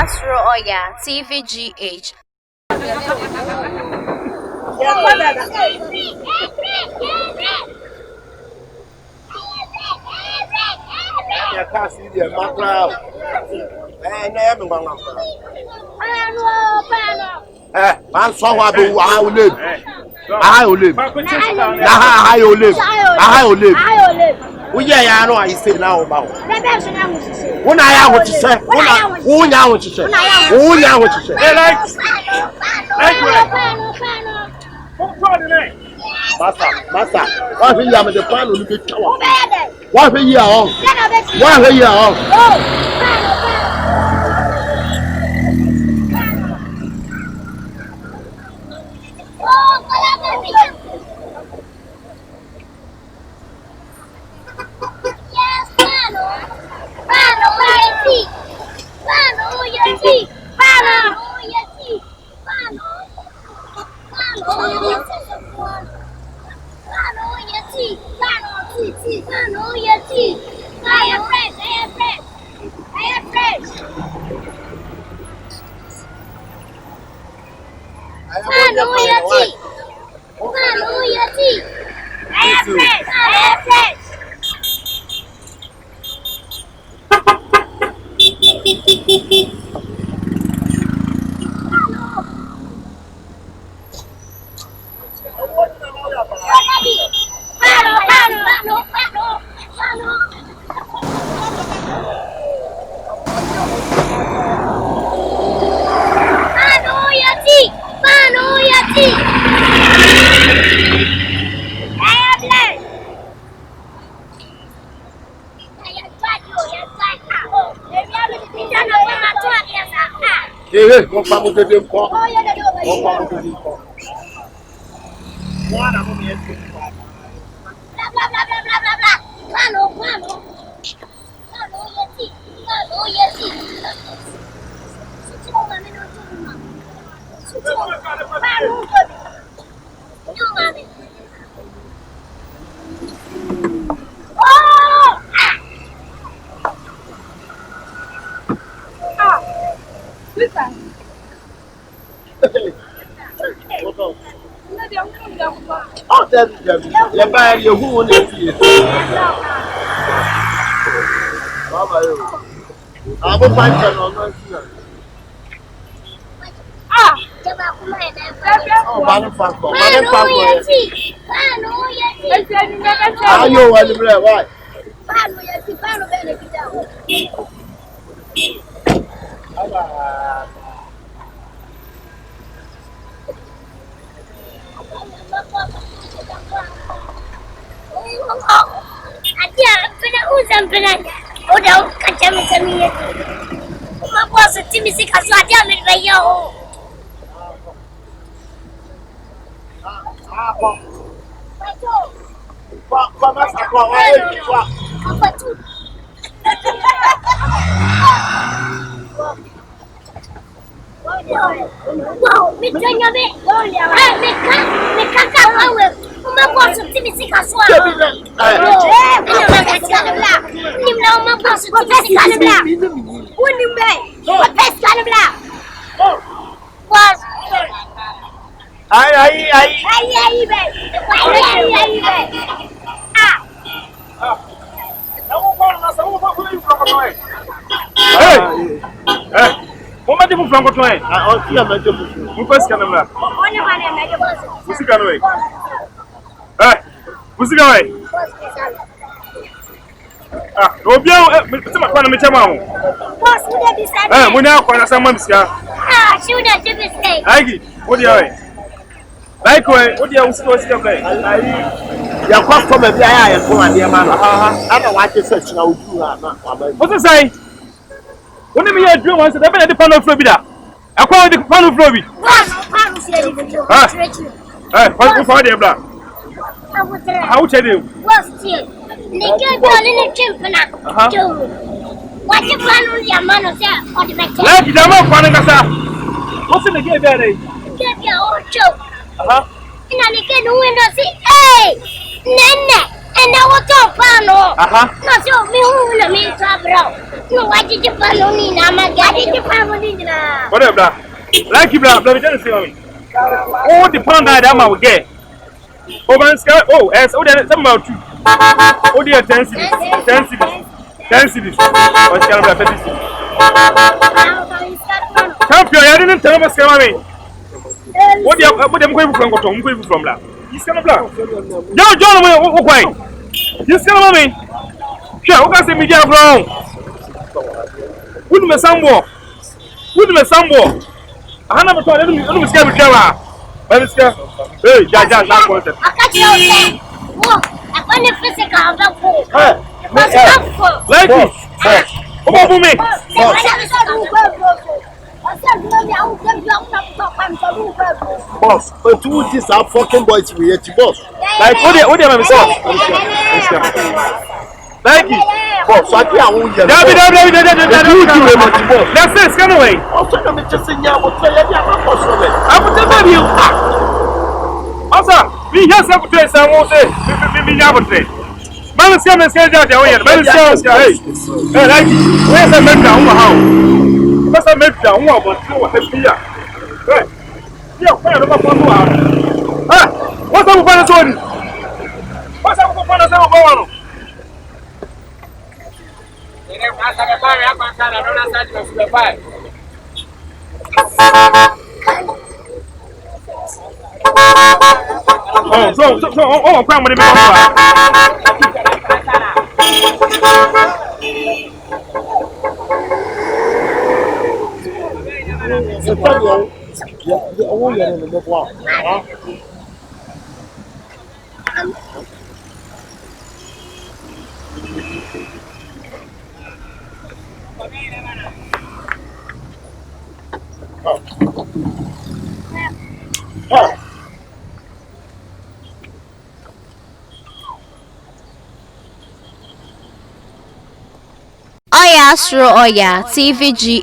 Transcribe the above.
Suro Oyaa, Tvgh. I can't see the mackerel. Man, so I will live. I will live. I will live. I will live. Oh, yeah, I know I say now about. When I am what you say, when I want to say, when I want to say, Master, why are you at the pan with the tower? Why are you on? Why are you on? Hey, go back to the call. Go back to the call. One of them is blah blah blah blah blah blah blah. Pano. Pano yeti. Pano yeti. Sumo mami no tuma. Sumo. Pano. No mami. Oh! Ah. Listen. Oh, that's you're buying your who won't see it. I'm a fighter on my feet. Ah, oh, manufacturer. How you want to play? Why? Wow, me tanya me. Me kaka kawe. Uma posso te me ficar sua. Nimna uma posso te me ficar blá. Unimbe. Pesca no blá. Was. Aí, velho. Ah. Vamos para o frango. Como é que o frango tu é? Aqui é médio. Não faz cano lá. Olha mané, médio. Você cano aí. Você cano aí. Ah, o bião, você mas quando me chama um. Posso me dizer? Mulher quando essa mãe me chuda de mistake. Aí, o dia aí. Like o dia o senhor se também. Aí, já quase como é aí é com a minha mano. Ana vai ter sete na última na. Você sai. Onde me ia once, depende de pano flow bida. A qual de pano flow bi? Pano se ele viu. Pano for de bla. How tell you? What's it? Nigga don't chimpana. What you pano ya mano se o de mete. Like the man pano kasa. What's in the game there? Get your own show. Ina nike no window see. Hey! Nene. And I was so fun. Aha. Not so me who will me travel. No, I did the fun only. I'm a guy. I did the family. Whatever, blah. Like you, blah, blah, just say me. Oh, the pound that I'm out get. Oh, man, oh, as oh, there's some about 2. Oh, dear, 10 cities. 10 cities. 10 cities. What's kind of 30 cities? Champion, I didn't tell us, what do you going from that? He's kind of black. John, why? He's kind of me. Sure, what can I say? Media wrong. Wouldn't me some more. Wouldn't me some more. I never thought I was scared with Java. But it's scared. Hey, Jaja, not wanted. I got you. I want the physical. Like it. Come on for me. Boss, but two these are fucking boys we hate boss. Like what do you have boss? Like it. Boss, I can't That's it, scan away. Also, I'm just saying, I will tell you, I will tell you. Also, we have some place I won't say. We have a trade. Man, it's coming, say that away. Man, it's coming, hey, like, where's the man down? How? What's the man down? What is here? Hey, yeah, where the one? Ah, what's up with one? What's up with one? Oh, so, come with Oyaa, Suro, Oyaa, Tvgh.